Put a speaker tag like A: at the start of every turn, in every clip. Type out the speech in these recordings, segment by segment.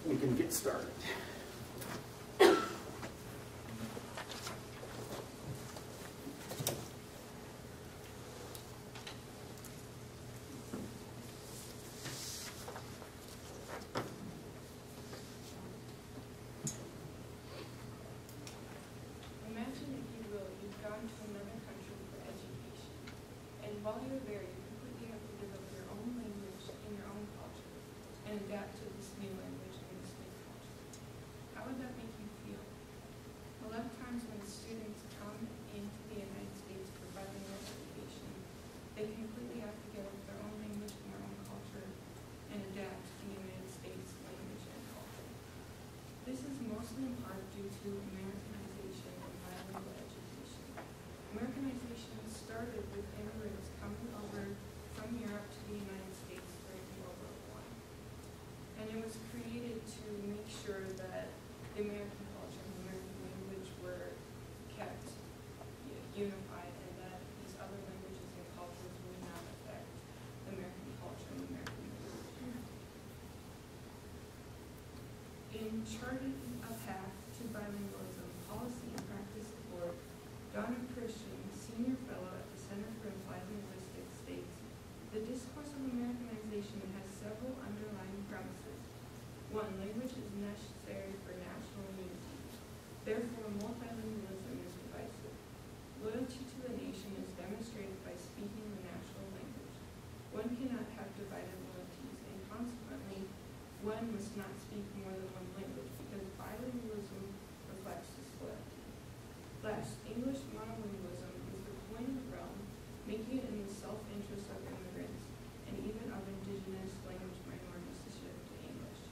A: we can get started.
B: While you're there, you completely have to develop your own language and your own culture and adapt to this new language and this new culture. How would that make you feel? A lot of times when students come into the United States for bilingual education, they completely have to give up their own language and their own culture and adapt to the United States language and culture. This is mostly in part due to Americanization and bilingual education. Americanization started with immigrants coming over from Europe to the United States during World War I. And it was created to make sure that the American culture and the American language were kept unified and that these other languages and cultures would not affect the American culture and the American language. In charting a path to bilingualism, policy and practice support, Donna Christian, Senior Fellow at the Center for Applied Linguistics, states, the discourse of Americanization has several underlying premises. One, language is necessary for national unity. Therefore, multilingualism is divisive. Loyalty to the nation is demonstrated by speaking the national language. One cannot have divided loyalties, and consequently, one must not speak more than one language, because bilingualism reflects this loyalty. Last, English monolingualism is the coin of the realm, making it in the self-interest of immigrants and even of indigenous language minorities to shift to English.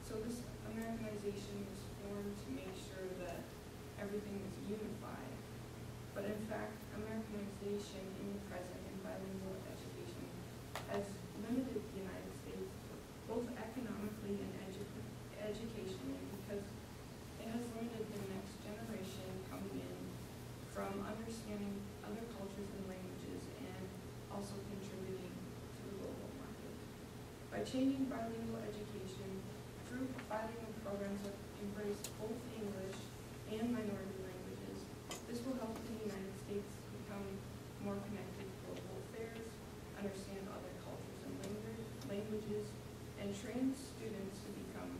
B: So this Americanization was formed to make sure that everything was unified. But in fact, Americanization in the present in bilingual education has limited the United States both economically and educationally, because it has limited the next generation coming in from understanding other cultures and languages and also contributing to the global market. By changing bilingual education through bilingual programs that embrace both English and minority languages, this will help the United States become more connected to global affairs, understand other cultures and languages, and train students to become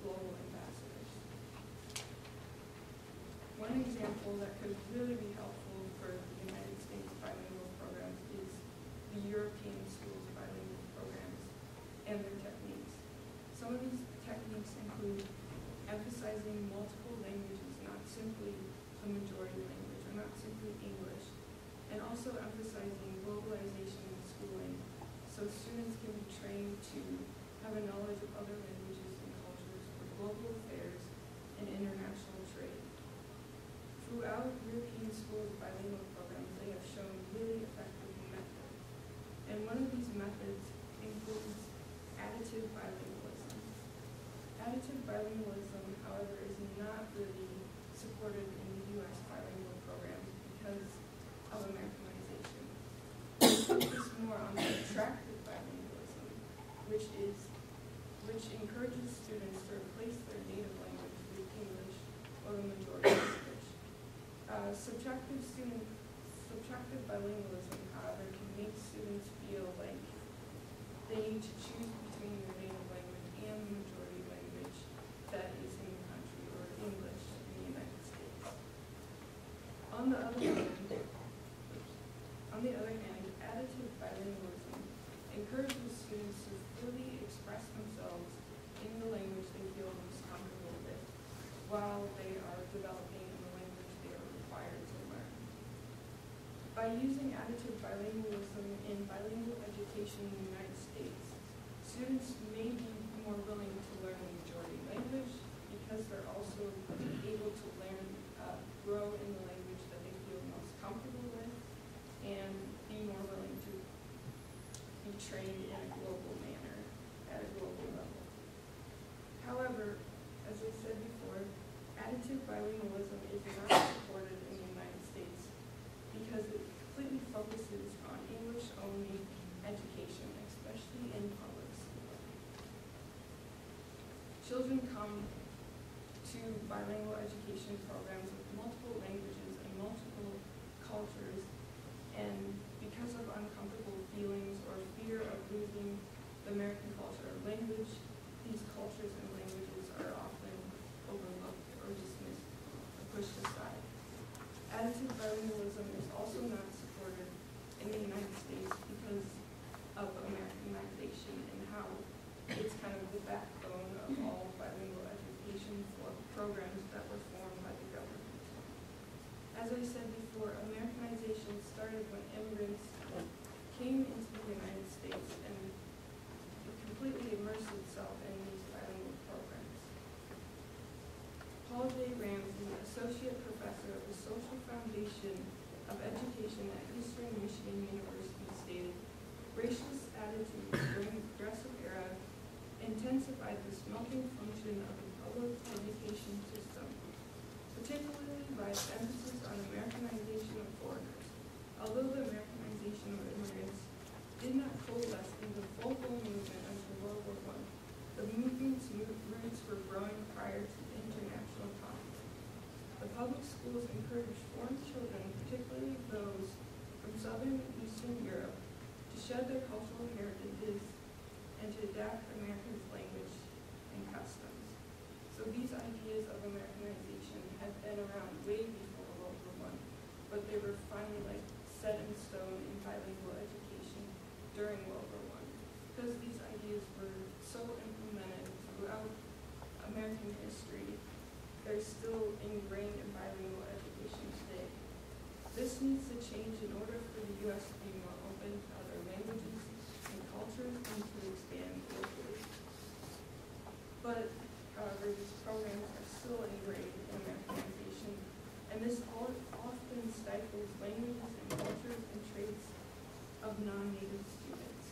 B: global ambassadors. One example that could really be helpful for the United States bilingual programs is the European schools bilingual programs and their techniques. Some of these techniques include emphasizing multiple languages, not simply the majority language, or not simply English, and also emphasizing globalization in schooling, so students can be trained to have a knowledge of other languages and cultures for global affairs and international trade. Throughout European schools' bilingual programs, they have shown really effective methods. And one of these methods includes additive bilingualism. Additive bilingualism, however, is not really supported in the U.S. bilingual programs because of Americanization. We focus more on attractive bilingualism, which encourages students to replace their native language with English or the majority language. Subtractive bilingualism, however, can make students feel like they need to choose between their native language and the majority language that is in the country, or English in the United States. On the other hand, additive bilingualism encourages students to fully express themselves in the language they feel most comfortable with while they are developing in the language they are required to learn. By using additive bilingualism in bilingual education in the United States, students may be more willing to learn the majority language because they're also able to learn, grow in the language that they feel most comfortable with, and be more willing to be trained in a global manner at a global level. However, as I said before, additive bilingualism is not supported in the United States because it completely focuses on English-only education, especially in public schooling. children come to bilingual education programs with multiple languages and multiple cultures, and because of uncomfortable feelings or fear of losing the American culture or language, these cultures and languages are often overlooked or dismissed or pushed aside. Additive bilingualism is also not supported in the United States because of Americanization and how it's kind of the backbone of all bilingual education programs that were formed by the government. As I said before, Americanization started when immigrants came into the United States and it completely immersed itself in these bilingual programs. Paul J. Ramsey, Associate Professor of the Social Foundation of Education at Eastern Michigan University, stated, "Racist attitudes during the Progressive Era intensified the smelting function of the public education system, particularly by its emphasis on Americanization of foreigners. Although the Americanization of immigrants did not coalesce into the full-blown movement until World War I, the movement's roots were growing prior to the international conflict. The public schools encouraged foreign children, particularly those from Southern and Eastern Europe, to shed their cultural heritages and to adapt America's language and customs." So these ideas of Americanization had been around way before World War I, but they were finally set in stone in bilingual education during World War I, because these ideas were so implemented throughout American history. They're still ingrained in bilingual education today. This needs to change in order for the U.S. to be more open to other languages and cultures and to expand globally. But, however, these programs are still ingrained in Americanization, and this often stifles languages and cultures and traits of non-native students.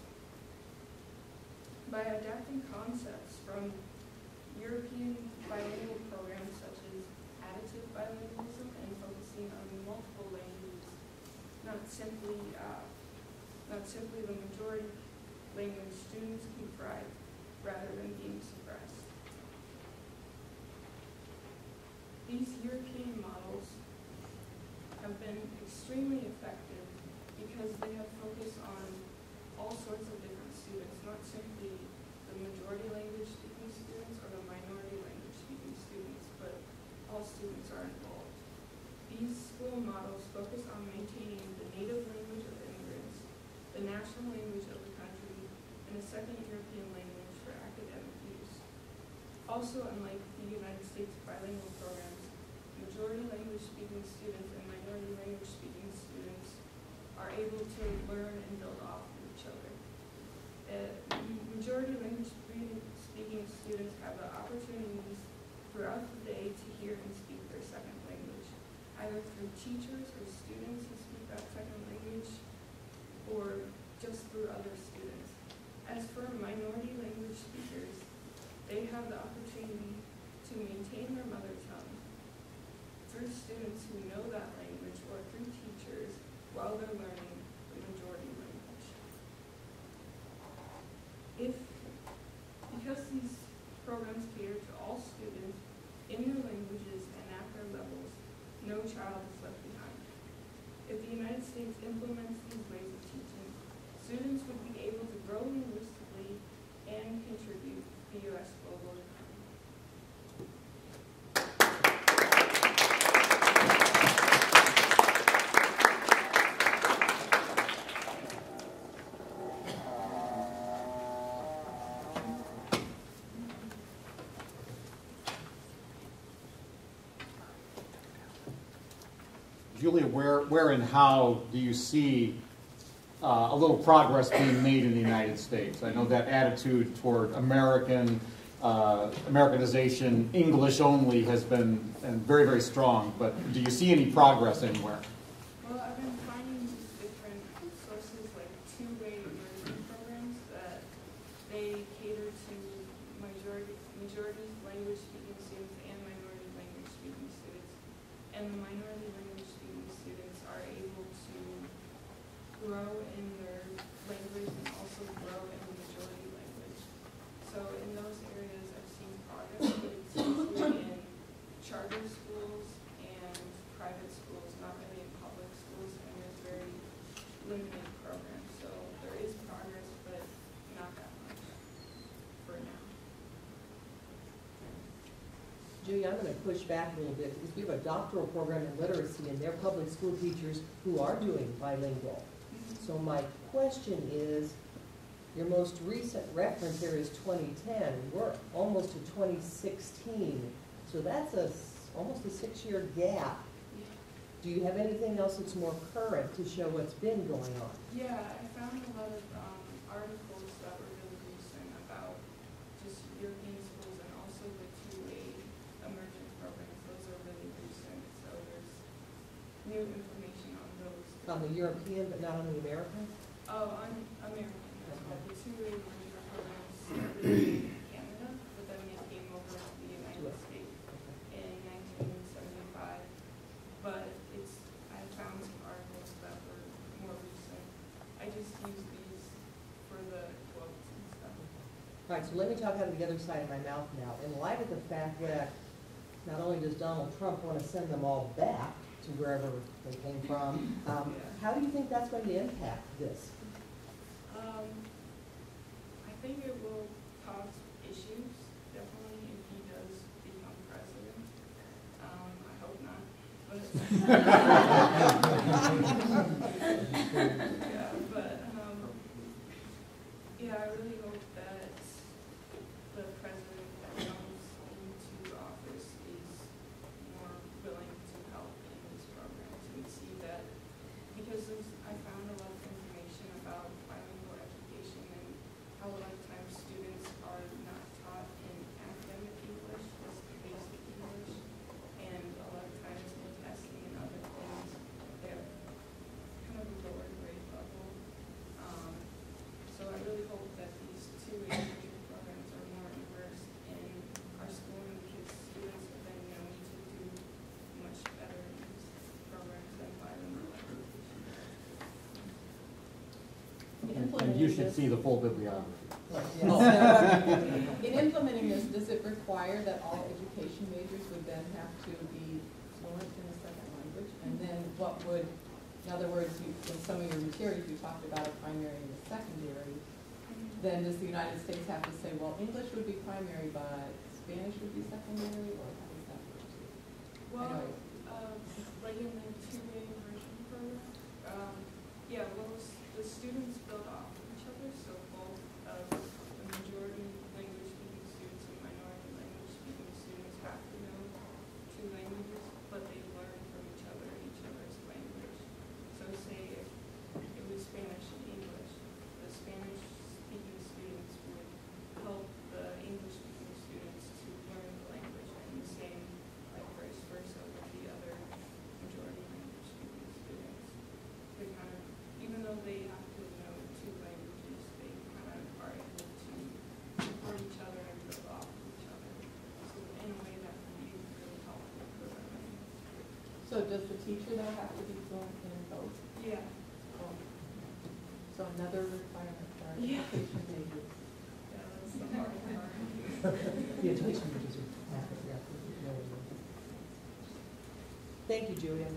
B: By adapting concepts from European bilingual programs such as additive bilingualism and focusing on multiple languages, not simply the majority language, students can thrive rather than being suppressed. These European models have been extremely effective because they have focused on all sorts of different students, not simply the majority language speaking students or the minority language speaking students, but all students are involved. These school models focus on maintaining the native language of immigrants, the national language of the country, and a second European language for academic use. Also, unlike the United States bilingual programs, majority language speaking students and minority language speaking students are able to learn and build off of each other. Majority language speaking students have the opportunities throughout the day to hear and speak their second language, either through teachers or students who speak that second language, or just through other students. As for minority language speakers, they have the opportunity to maintain their mother tongue through students who know that language or through teachers while they're learning the majority language. Because these programs cater to all students in their languages and at their levels, no child is left behind. If the United States implements these ways of teaching, students would be able to grow linguistically and contribute to the U.S. global economy.
A: Julia, where and how do you see a little progress being made in the United States? I know that attitude toward Americanization, English only, has been very, very strong, but do you see any progress anywhere?
B: Well, I've been finding these different sources like two-way immersion programs that they cater to majority language speaking students and minority language speaking students. And the minority language speaking students are able to grow in their language and also grow in the majority language. So in those areas I've seen progress. charter schools and private schools, not really in public schools, and there's very limited programs. So there is progress, but not that much for now.
C: Julie, I'm going to push back a little bit because we have a doctoral program in literacy and they're public school teachers who are doing bilingual. So my question is, your most recent reference here is 2010. We're almost to 2016. So that's almost a 6-year gap. Do you have anything else that's more current to show what's been going on?
B: Yeah, I found a lot of articles that were really recent about just European schools and also the two-way emergent programs. Those are really recent, so there's new information on those.
C: On the European, but not on the American?
B: Oh, on American as well. The two-way emergent programs started in Canada, but then they came over to the United States in 1975. But I found some articles that were more recent. I just use these for the quotes and stuff.
C: All right, so let me talk out of the other side of my mouth now. In light of the fact that not only does Donald Trump want to send them all back to wherever they came from, how do you think that's going to impact this?
B: I think it will cause issues, definitely, if he does become president. I hope not. But yeah, but yeah, I really hope that the president that comes into office is more willing to help in these programs and see that, because I found a lot of information about bilingual education and how a lot of times students are not taught in academic English, just basic English, and a lot of times in testing and other things, they're kind of a lower grade level. So I really hope that these two-way English programs are more immersed in our school, and because students are then known to do much better in these programs than bilingual education.
A: And you should see the full bibliography.
D: In implementing this, does it require that all education majors would then have to be fluent in a second language? And then what would, in other words, in some of your materials you talked about a primary and a secondary, then does the United States have to say, well, English would be primary, but Spanish would be secondary, or how does that work?
B: Well, like in the two-way immersion program, yeah, well, the students build off each other, so both of the majority language-speaking students and minority language-speaking students have to know two languages, but they learn from each other in each other's language. So say if it was Spanish and English, the Spanish-speaking students would help the English-speaking students to learn the language, and the same, like vice versa, with the other majority language-speaking students. They kind of, even though they have to know two languages, they kind of are able to support each other and build off of each other. So in a way that can be really helpful for them.
D: So does the teacher though have to be fluent in both?
B: Yeah.
D: So another requirement for our
B: Yeah.
D: education majors.
B: Yeah, that's the hard part.
C: The education majors are half of the. Thank you, Julia.